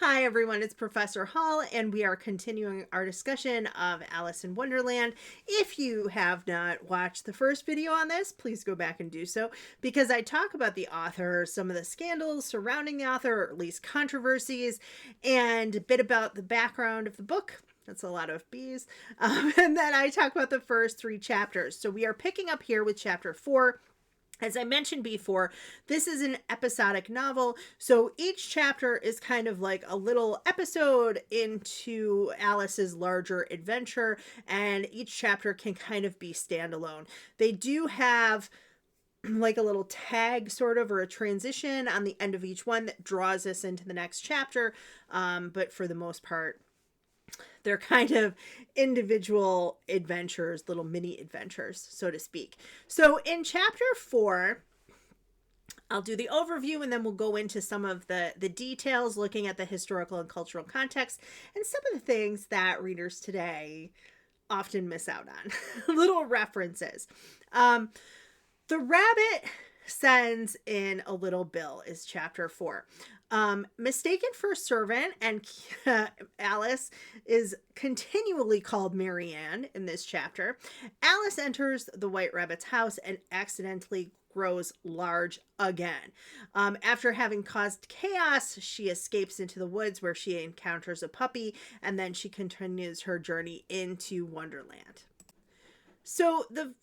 Hi everyone, it's Professor Hall, and we are continuing our discussion of Alice in Wonderland. If you have not watched the first video on this, please go back and do so, because I talk about the author, some of the scandals surrounding the author, or at least controversies, and a bit about the background of the book. That's a lot of B's. And then I talk about the first 3 chapters. So we are picking up here with chapter 4. As I mentioned before, this is an episodic novel, so each chapter is kind of like a little episode into Alice's larger adventure, and each chapter can kind of be standalone. They do have like a little tag sort of, or a transition on the end of each one that draws us into the next chapter, but for the most part, they're kind of individual adventures, little mini adventures, so to speak. So in chapter 4, I'll do the overview and then we'll go into some of the details, looking at the historical and cultural context and some of the things that readers today often miss out on. Little references. The rabbit sends in a little bill is chapter 4. Mistaken for a servant, and Alice is continually called Marianne in this chapter. Alice enters the White Rabbit's house and accidentally grows large again. After having caused chaos, she escapes into the woods where she encounters a puppy, and then she continues her journey into Wonderland. So the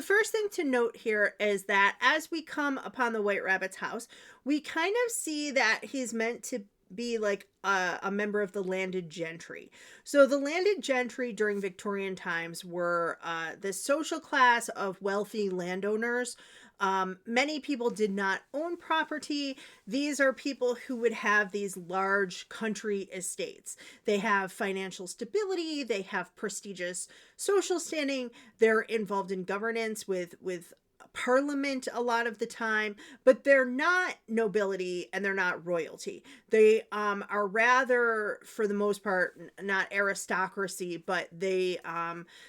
first thing to note here is that as we come upon the White Rabbit's house, we kind of see that he's meant to be like a member of the landed gentry. So the landed gentry during Victorian times were the social class of wealthy landowners. Many people did not own property. These are people who would have these large country estates. They have financial stability. They have prestigious social standing. They're involved in governance with parliament a lot of the time, but they're not nobility and they're not royalty. They are rather, for the most part, not aristocracy, but they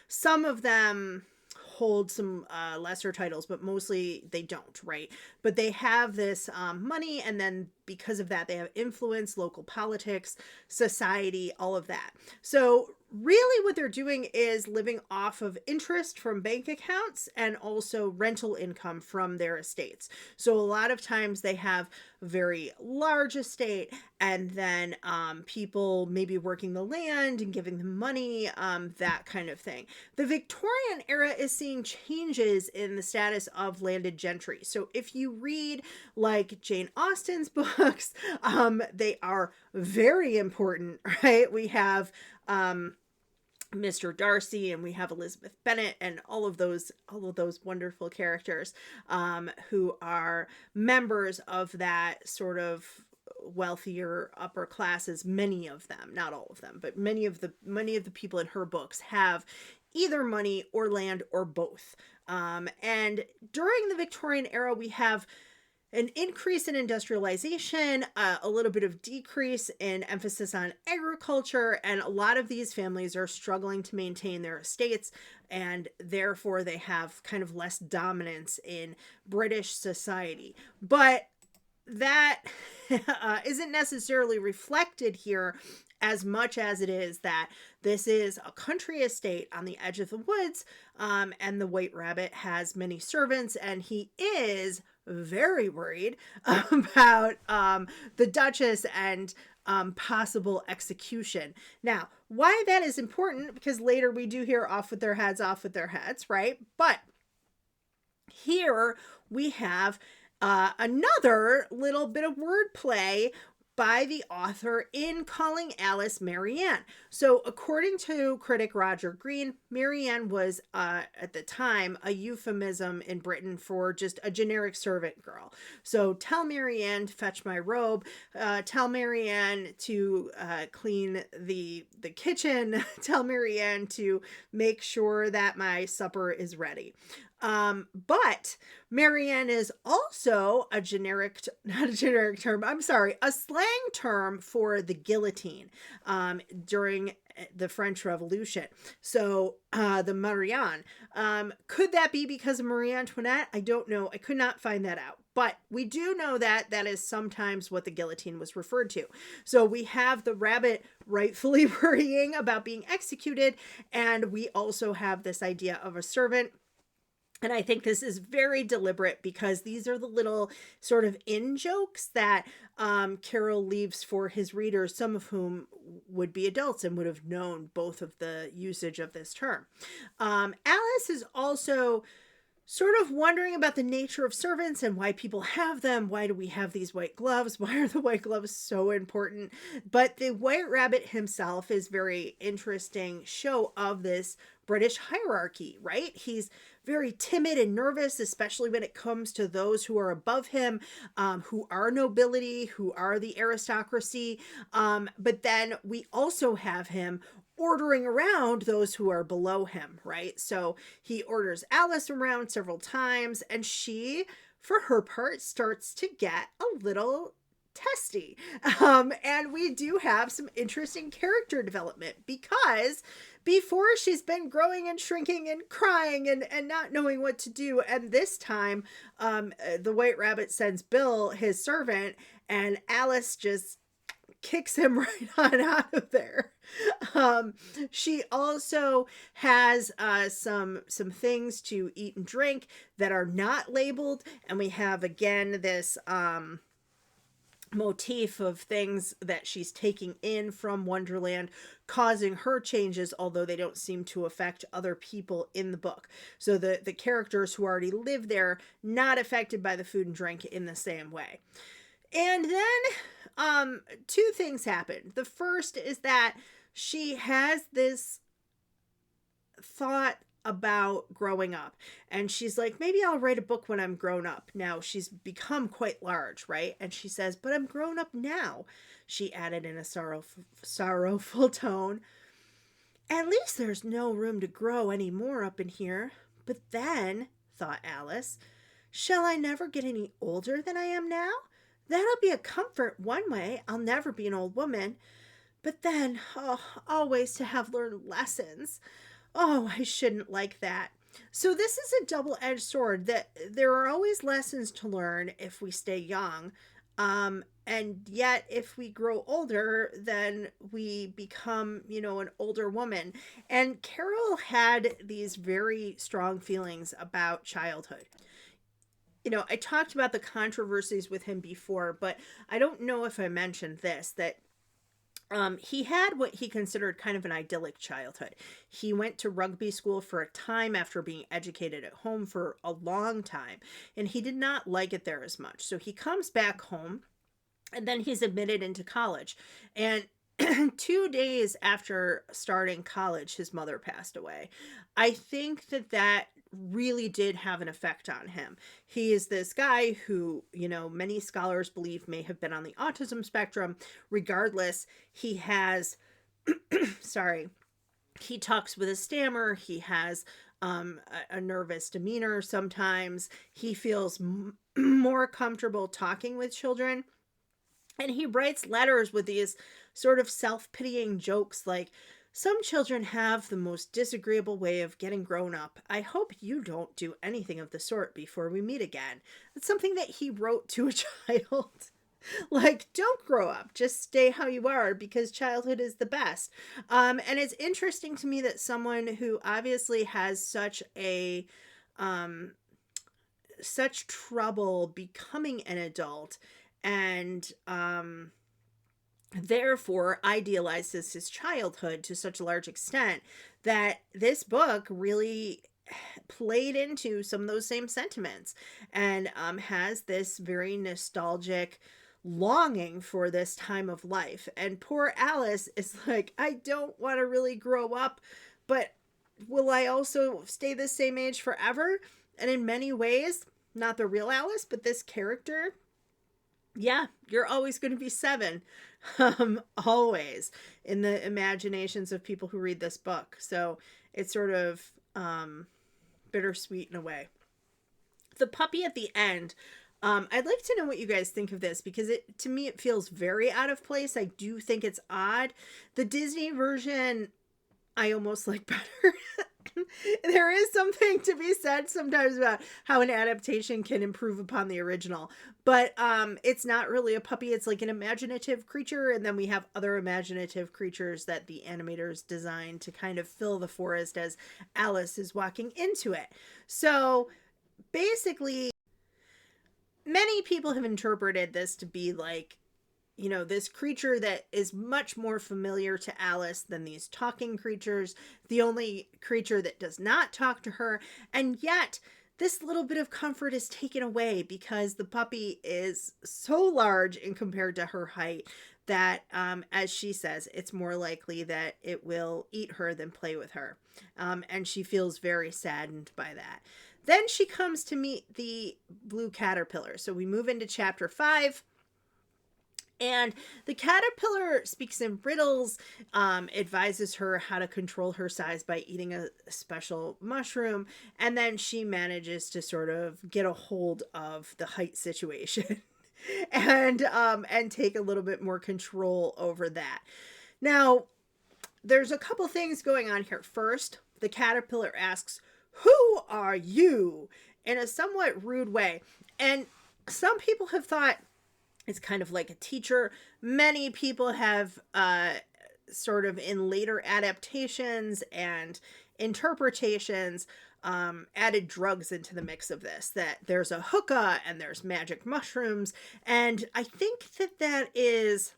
some of them hold some lesser titles, but mostly they don't, right? But they have this money, and then because of that, they have influence, local politics, society, all of that. So really what they're doing is living off of interest from bank accounts and also rental income from their estates. So a lot of times they have a very large estate, and then people maybe working the land and giving them money, that kind of thing. The Victorian era is seeing changes in the status of landed gentry. So if you read like Jane Austen's books, they are very important, right? We have Mr. Darcy, and we have Elizabeth Bennet, and all of those wonderful characters who are members of that sort of wealthier upper classes. Many of them, not all of them, but many of the people in her books have either money or land or both. And during the Victorian era, we have an increase in industrialization, a little bit of decrease in emphasis on agriculture, and a lot of these families are struggling to maintain their estates, and therefore they have kind of less dominance in British society. But that isn't necessarily reflected here as much as it is that this is a country estate on the edge of the woods, and the White Rabbit has many servants, and he is very worried about the Duchess and possible execution. Now, why that is important, because later we do hear off with their heads, right? But here we have another little bit of wordplay by the author in calling Alice Marianne. So according to critic Roger Green, Marianne was at the time a euphemism in Britain for just a generic servant girl. So tell Marianne to fetch my robe, tell Marianne to clean the kitchen, tell Marianne to make sure that my supper is ready. But Marianne is also a not a generic term, I'm sorry, a slang term for the guillotine during the French Revolution. So the Marianne. Could that be because of Marie Antoinette? I don't know. I could not find that out. but we do know that that is sometimes what the guillotine was referred to. So we have the rabbit rightfully worrying about being executed, and we also have this idea of a servant. And I think this is very deliberate because these are the little sort of in jokes that Carroll leaves for his readers, some of whom would be adults and would have known both of the usage of this term. Alice is also sort of wondering about the nature of servants and why people have them. Why do we have these white gloves? Why are the white gloves so important? But the White Rabbit himself is very interesting show of this British hierarchy, right? He's very timid and nervous, especially when it comes to those who are above him, who are nobility, who are the aristocracy. But then we also have him ordering around those who are below him, right? So he orders Alice around several times, and she, for her part, starts to get a little testy. And we do have some interesting character development because before she's been growing and shrinking and crying and not knowing what to do. And this time, the White Rabbit sends Bill, his servant, and Alice just kicks him right on out of there. She also has some things to eat and drink that are not labeled, and we have again this motif of things that she's taking in from Wonderland, causing her changes, although they don't seem to affect other people in the book. So the characters who already live there, not affected by the food and drink in the same way. And then two things happen. The first is that she has this thought about growing up, and she's like, maybe I'll write a book when I'm grown up. Now she's become quite large, right? And she says, but I'm grown up now, she added in a sorrowful tone. At least there's no room to grow any more up in here. But then, thought Alice, shall I never get any older than I am now? That'll be a comfort one way. I'll never be an old woman. But then, always to have learned lessons. Oh, I shouldn't like that. So this is a double-edged sword, that there are always lessons to learn if we stay young. And yet if we grow older, then we become, an older woman. And Carol had these very strong feelings about childhood. I talked about the controversies with him before, but I don't know if I mentioned this, that he had what he considered kind of an idyllic childhood. He went to rugby school for a time after being educated at home for a long time, and he did not like it there as much. So he comes back home, and then he's admitted into college. And 2 days after starting college, his mother passed away. I think that really did have an effect on him. He is this guy who, many scholars believe may have been on the autism spectrum. Regardless, he has, he talks with a stammer. He has a nervous demeanor sometimes. He feels more comfortable talking with children. And he writes letters with these sort of self-pitying jokes like, some children have the most disagreeable way of getting grown up. I hope you don't do anything of the sort before we meet again. It's something that he wrote to a child. Like, don't grow up. Just stay how you are because childhood is the best. And it's interesting to me that someone who obviously has such trouble becoming an adult and therefore idealizes his childhood to such a large extent, that this book really played into some of those same sentiments and has this very nostalgic longing for this time of life. And poor Alice is like, I don't want to really grow up, but will I also stay the same age forever? And in many ways, not the real Alice, but this character, yeah, you're always going to be 7. Always in the imaginations of people who read this book. So it's sort of bittersweet in a way. The puppy at the end, I'd like to know what you guys think of this, because to me it feels very out of place. I do think it's odd. The Disney version I almost like better. There is something to be said sometimes about how an adaptation can improve upon the original. But it's not really a puppy, it's like an imaginative creature, and then we have other imaginative creatures that the animators designed to kind of fill the forest as Alice is walking into it. So basically, many people have interpreted this to be like, you know, this creature that is much more familiar to Alice than these talking creatures, the only creature that does not talk to her. And yet, this little bit of comfort is taken away because the puppy is so large in compared to her height that, as she says, it's more likely that it will eat her than play with her. And she feels very saddened by that. Then she comes to meet the blue caterpillar. So we move into chapter 5. And the caterpillar speaks in riddles, advises her how to control her size by eating a special mushroom, and then she manages to sort of get a hold of the height situation and take a little bit more control over that. Now, there's a couple things going on here. First, the caterpillar asks, "Who are you?" in a somewhat rude way. And some people have thought it's kind of like a teacher. Many people have sort of in later adaptations and interpretations added drugs into the mix of this, that there's a hookah and there's magic mushrooms. And I think that that is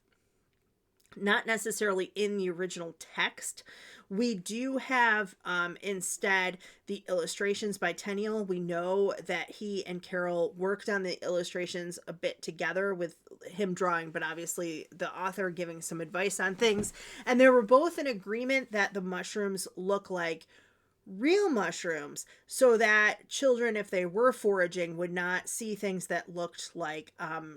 not necessarily in the original text. We do have instead the illustrations by Tenniel. We know that he and Carol worked on the illustrations a bit together, with him drawing, but obviously the author giving some advice on things. And they were both in agreement that the mushrooms look like real mushrooms, so that children, if they were foraging, would not see things that looked like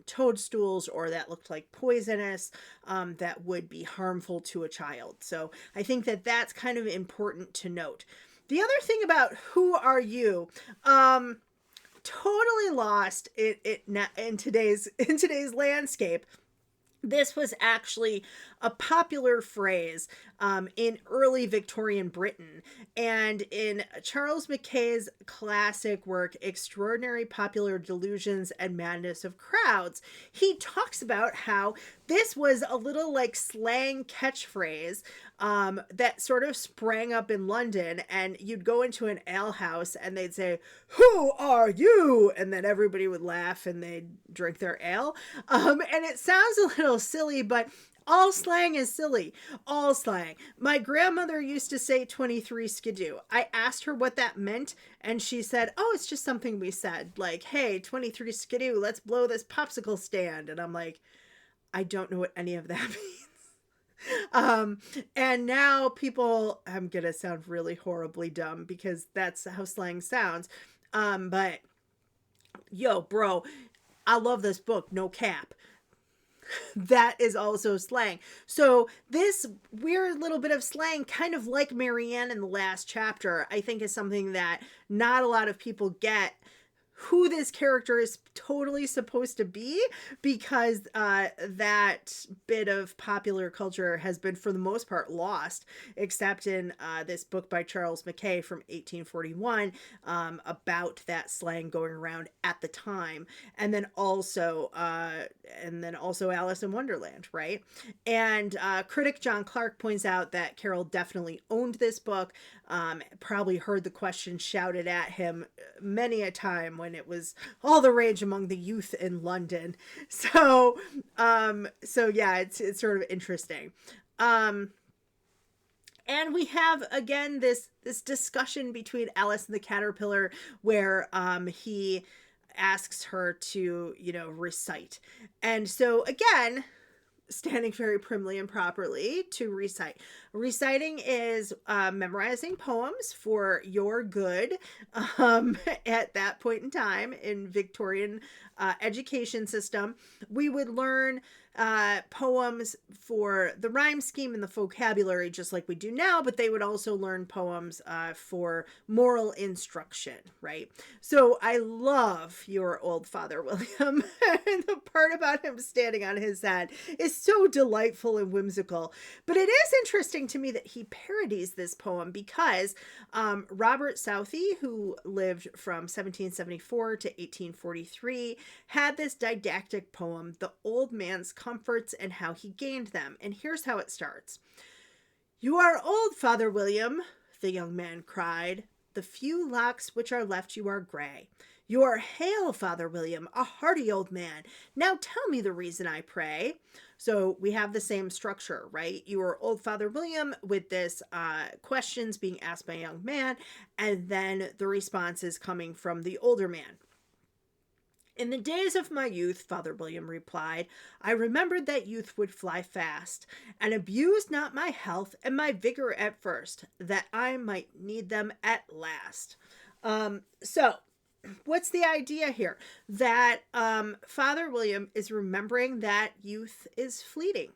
toadstools or that looked like poisonous, that would be harmful to a child. So I think that that's kind of important to note. The other thing about "Who are you?" Totally lost in today's landscape. This was actually a popular phrase in early Victorian Britain, and in Charles Mackay's classic work, Extraordinary Popular Delusions and Madness of Crowds, he talks about how this was a little like slang catchphrase that sort of sprang up in London, and you'd go into an alehouse and they'd say, "Who are you?" And then everybody would laugh and they'd drink their ale. And it sounds a little silly, but all slang is silly. All slang. My grandmother used to say 23 skidoo. I asked her what that meant, and she said, "Oh, it's just something we said. Like, hey, 23 skidoo, let's blow this popsicle stand." And I'm like, I don't know what any of that means. And now people, I'm going to sound really horribly dumb because that's how slang sounds. But yo, bro, I love this book, no cap. That is also slang. So this weird little bit of slang, kind of like Marianne in the last chapter, I think is something that not a lot of people get who this character is totally supposed to be, because that bit of popular culture has been for the most part lost, except in this book by Charles Mackay from 1841 about that slang going around at the time, and then also Alice in Wonderland, right? And critic John Clark points out that Carol definitely owned this book, probably heard the question shouted at him many a time when it was all the rage among the youth in London. So yeah, it's sort of interesting. And we have again this discussion between Alice and the caterpillar, where he asks her to, recite. And so again, standing very primly and properly to recite. Reciting is memorizing poems for your good at that point in time in Victorian education system. We would learn poems for the rhyme scheme and the vocabulary, just like we do now, but they would also learn poems for moral instruction, right? So I love Your Old Father William. And the part about him standing on his head is so delightful and whimsical. But it is interesting to me that he parodies this poem because Robert Southey, who lived from 1774 to 1843, had this didactic poem, The Old Man's Comforts and How He Gained Them. And here's how it starts. "You are old, Father William," the young man cried. "The few locks which are left you are gray. You are hale, Father William, a hearty old man. Now tell me the reason, I pray." So we have the same structure, right? You are old, Father William, with this questions being asked by a young man, and then the responses coming from the older man. "In the days of my youth," Father William replied, "I remembered that youth would fly fast, and abused not my health and my vigor at first, that I might need them at last." So what's the idea here? That Father William is remembering that youth is fleeting.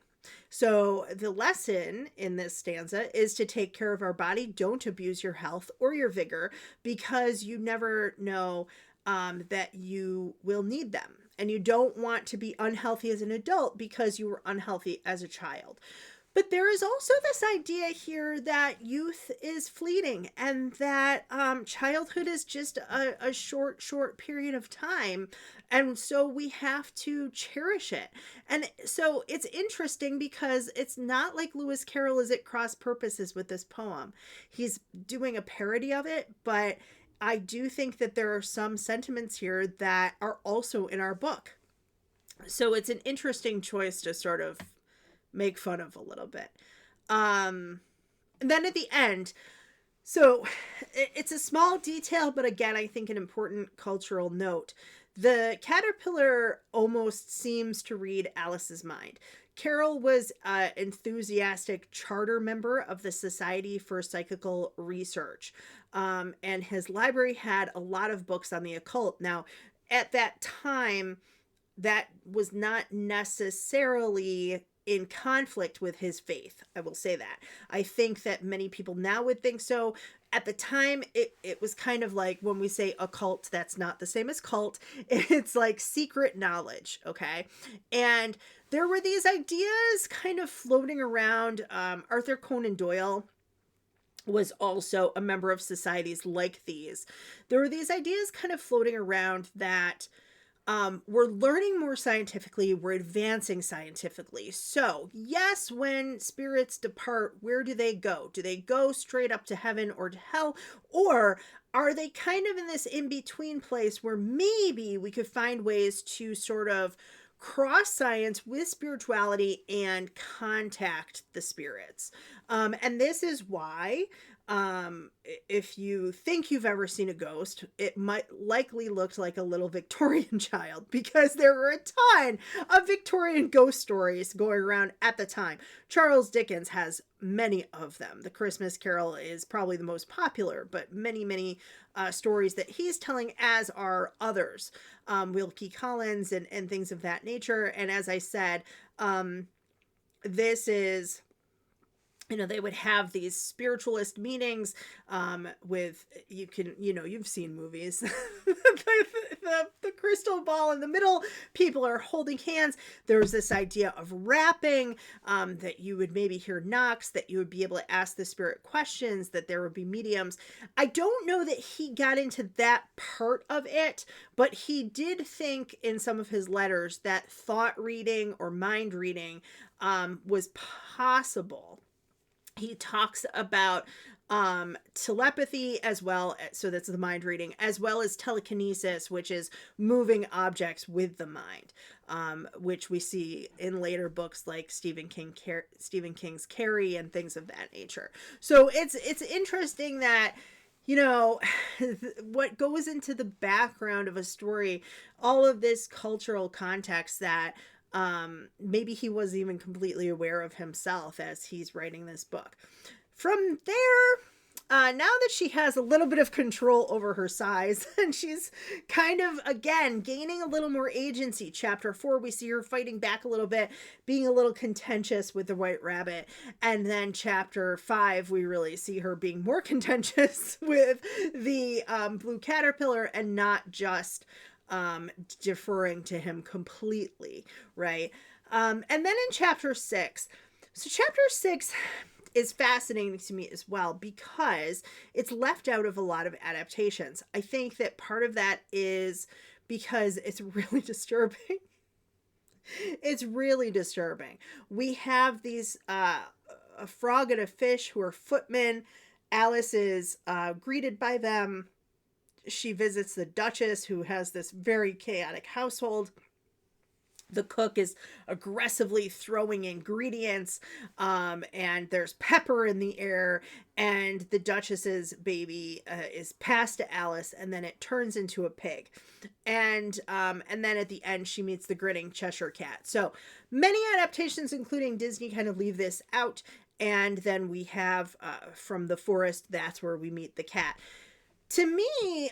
So the lesson in this stanza is to take care of our body. Don't abuse your health or your vigor, because you never know that you will need them. And you don't want to be unhealthy as an adult because you were unhealthy as a child. But there is also this idea here that youth is fleeting, and that childhood is just a short period of time. And so we have to cherish it. And so it's interesting because it's not like Lewis Carroll is at cross purposes with this poem. He's doing a parody of it, but I do think that there are some sentiments here that are also in our book. So it's an interesting choice to sort of make fun of a little bit. And then at the end, so it's a small detail, but again, I think an important cultural note. The caterpillar almost seems to read Alice's mind. Carroll was an enthusiastic charter member of the Society for Psychical Research, and his library had a lot of books on the occult. Now, at that time, that was not necessarily in conflict with his faith. I will say that. I think that many people now would think so. At the time, it was kind of like when we say occult, that's not the same as cult. It's like secret knowledge, okay? And there were these ideas kind of floating around. Arthur Conan Doyle was also a member of societies like these. There were these ideas kind of floating around that we're learning more scientifically, we're advancing scientifically. So, yes, when spirits depart, where do they go? Do they go straight up to heaven or to hell? Or are they kind of in this in-between place where maybe we could find ways to sort of cross science with spirituality and contact the spirits? And this is why if you think you've ever seen a ghost, it might likely looked like a little Victorian child, because there were a ton of Victorian ghost stories going around at the time. Charles Dickens has many of them. The Christmas Carol is probably the most popular, but many stories that he's telling, as are others. Wilkie Collins and things of that nature. And as I said, this is, they would have these spiritualist meetings with, you've seen movies, the crystal ball in the middle, people are holding hands. There's this idea of rapping, that you would maybe hear knocks, that you would be able to ask the spirit questions, that there would be mediums. I don't know that he got into that part of it, but he did think in some of his letters that thought reading or mind reading was possible. He talks about telepathy as well, so that's the mind reading, as well as telekinesis, which is moving objects with the mind, which we see in later books like Stephen King's Carrie and things of that nature. So it's interesting that, what goes into the background of a story, all of this cultural context that maybe he wasn't even completely aware of himself as he's writing this book. From there, now that she has a little bit of control over her size and she's kind of, again, gaining a little more agency. Chapter 4, we see her fighting back a little bit, being a little contentious with the White Rabbit. And then chapter 5, we really see her being more contentious with the Blue Caterpillar and not just deferring to him completely, right? And then in chapter 6, so chapter 6 is fascinating to me as well because it's left out of a lot of adaptations. I think that part of that is because it's really disturbing. It's really disturbing. We have these a frog and a fish who are footmen. Alice is greeted by them. She visits the Duchess, who has this very chaotic household. The cook is aggressively throwing ingredients, and there's pepper in the air, and the Duchess's baby is passed to Alice, and then it turns into a pig. And then at the end, she meets the grinning Cheshire Cat. So many adaptations, including Disney, kind of leave this out. And then we have from the forest, that's where we meet the cat. To me,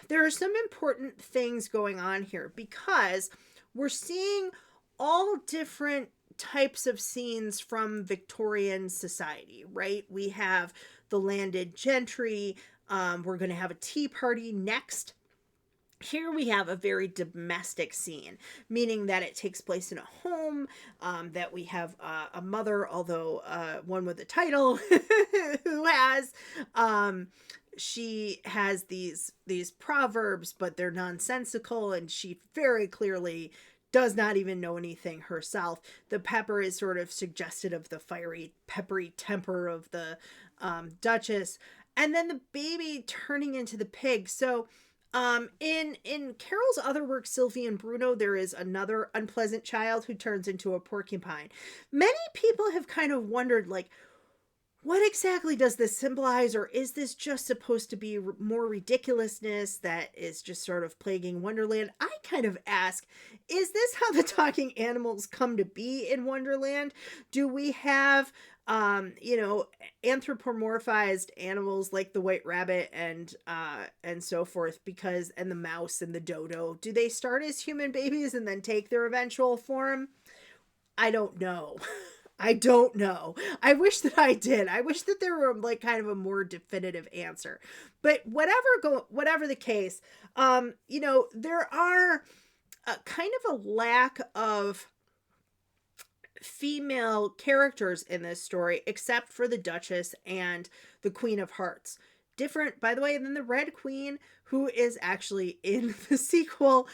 there are some important things going on here because we're seeing all different types of scenes from Victorian society, right? We have the landed gentry. We're going to have a tea party next. Here we have a very domestic scene, meaning that it takes place in a home, that we have a mother, although one with a title, who has... she has these proverbs, but they're nonsensical, and she very clearly does not even know anything herself. The pepper is sort of suggested of the fiery, peppery temper of the Duchess, and then the baby turning into the pig. So in Carol's other work, Sylvie and Bruno, there is another unpleasant child who turns into a porcupine. Many people have kind of wondered, like, what exactly does this symbolize, or is this just supposed to be more ridiculousness that is just sort of plaguing Wonderland? I kind of ask, is this how the talking animals come to be in Wonderland? Do we have, anthropomorphized animals like the White Rabbit and so forth, and the mouse and the dodo? Do they start as human babies and then take their eventual form? I don't know. I don't know. I wish that I did. I wish that there were like kind of a more definitive answer. But whatever the case, there are kind of a lack of female characters in this story, except for the Duchess and the Queen of Hearts. Different, by the way, than the Red Queen, who is actually in the sequel,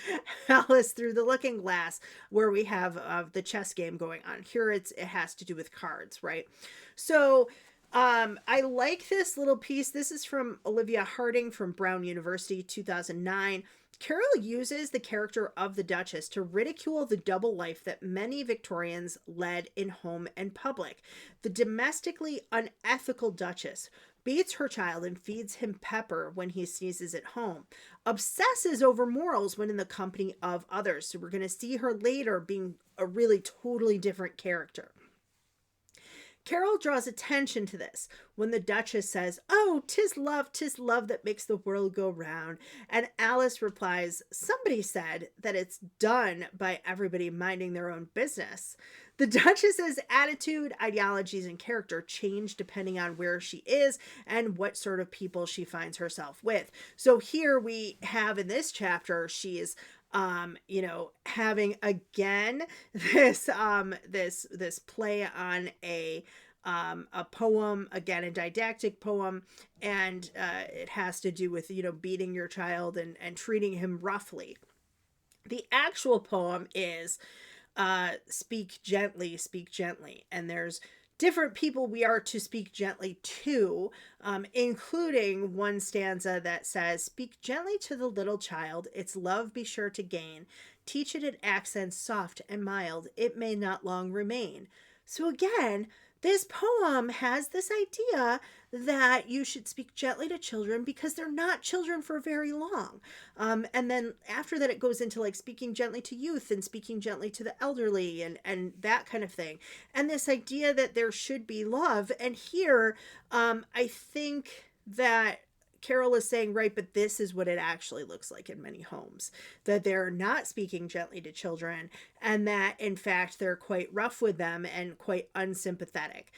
Alice Through the Looking Glass, where we have the chess game going on. Here it has to do with cards, right? So I like this little piece. This is from Olivia Harding from Brown University, 2009. Carol uses the character of the Duchess to ridicule the double life that many Victorians led in home and public. The domestically unethical Duchess beats her child and feeds him pepper when he sneezes at home, obsesses over morals when in the company of others. So we're going to see her later being a really totally different character. Carol draws attention to this when the Duchess says, "Oh, 'tis love that makes the world go round." And Alice replies, "Somebody said that it's done by everybody minding their own business." The Duchess's attitude, ideologies, and character change depending on where she is and what sort of people she finds herself with. So here we have in this chapter, she is having again this play on a poem, again, a didactic poem, and it has to do with, beating your child and treating him roughly. The actual poem is speak gently, and there's different people we are to speak gently to, including one stanza that says, "Speak gently to the little child, its love be sure to gain. Teach it in accents soft and mild, it may not long remain." So again, this poem has this idea that you should speak gently to children because they're not children for very long. And then after that, it goes into like speaking gently to youth and speaking gently to the elderly and that kind of thing. And this idea that there should be love. And here, I think that Carol is saying, right, but this is what it actually looks like in many homes, that they're not speaking gently to children, and that in fact they're quite rough with them and quite unsympathetic.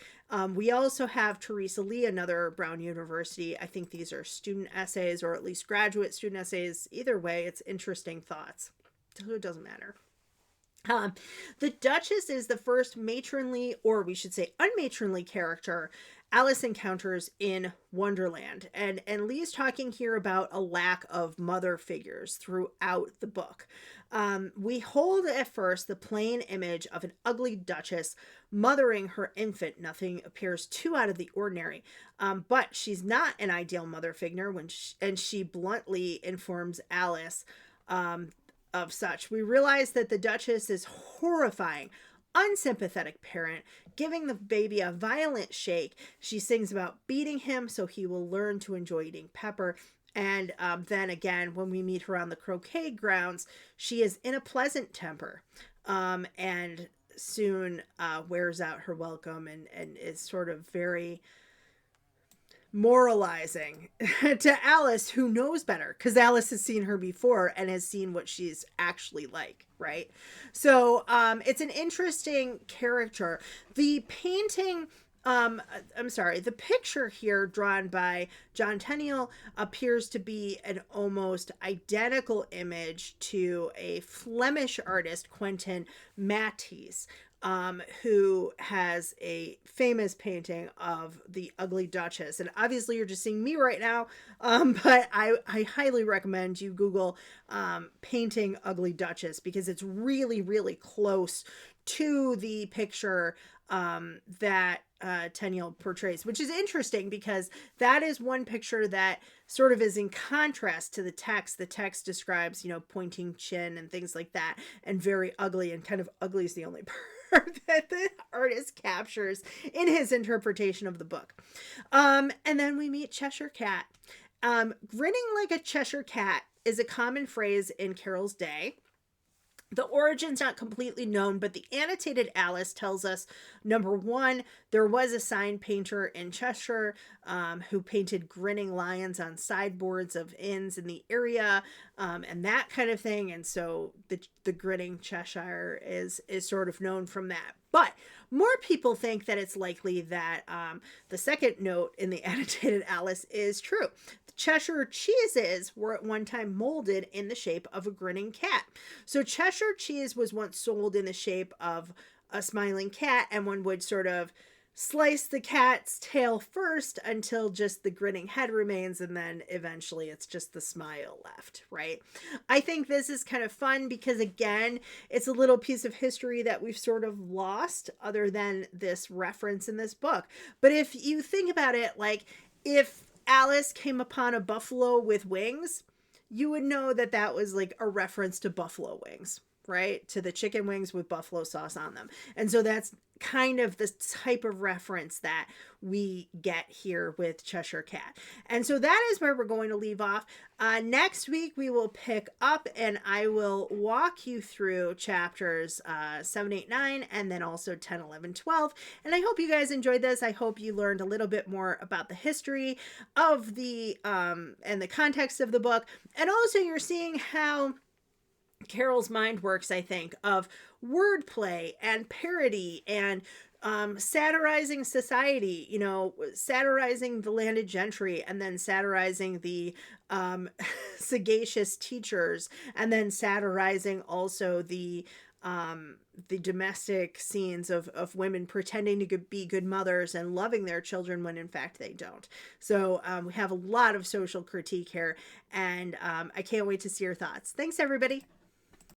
We also have Teresa Lee, another Brown University. I think these are student essays, or at least graduate student essays. Either way, it's interesting thoughts. So it doesn't matter. The Duchess is the first matronly, or we should say unmatronly character Alice encounters in Wonderland. And Lee's talking here about a lack of mother figures throughout the book. We hold at first the plain image of an ugly duchess mothering her infant. Nothing appears too out of the ordinary. But she's not an ideal mother figure and she bluntly informs Alice of such. We realize that the Duchess is horrifying, unsympathetic parent, giving the baby a violent shake. She sings about beating him so he will learn to enjoy eating pepper. And then again, when we meet her on the croquet grounds, she is in a pleasant temper and soon wears out her welcome and is sort of very moralizing to Alice, who knows better because Alice has seen her before and has seen what she's actually like, right? So it's an interesting character. The painting, the picture here drawn by John Tenniel appears to be an almost identical image to a Flemish artist, Quentin Matisse, who has a famous painting of the Ugly Duchess. And obviously you're just seeing me right now, but I highly recommend you Google painting Ugly Duchess because it's really, really close to the picture that Tenniel portrays, which is interesting because that is one picture that sort of is in contrast to the text. The text describes, pointing chin and things like that, and very ugly, and kind of ugly is the only part that the artist captures in his interpretation of the book. And then we meet Cheshire Cat. Grinning like a Cheshire Cat is a common phrase in Carol's day. The origin's not completely known, but the annotated Alice tells us, number one, there was a sign painter in Cheshire who painted grinning lions on sideboards of inns in the area and that kind of thing. And so the grinning Cheshire is sort of known from that. But more people think that it's likely that the second note in the annotated Alice is true. Cheshire cheeses were at one time molded in the shape of a grinning cat. So Cheshire cheese was once sold in the shape of a smiling cat, and one would sort of slice the cat's tail first until just the grinning head remains, and then eventually it's just the smile left, right? I think this is kind of fun because, again, it's a little piece of history that we've sort of lost other than this reference in this book. But if you think about it, like if Alice came upon a buffalo with wings, you would know that that was like a reference to buffalo wings, right? To the chicken wings with buffalo sauce on them. And so that's kind of the type of reference that we get here with Cheshire Cat. And so that is where we're going to leave off. Next week, we will pick up and I will walk you through chapters 7, 8, 9, and then also 10, 11, 12. And I hope you guys enjoyed this. I hope you learned a little bit more about the history of the and the context of the book. And also you're seeing how Carol's mind works, I think, of wordplay and parody and satirizing society, satirizing the landed gentry and then satirizing the sagacious teachers and then satirizing also the domestic scenes of women pretending to be good mothers and loving their children when in fact they don't. So we have a lot of social critique here, and I can't wait to see your thoughts. Thanks, everybody.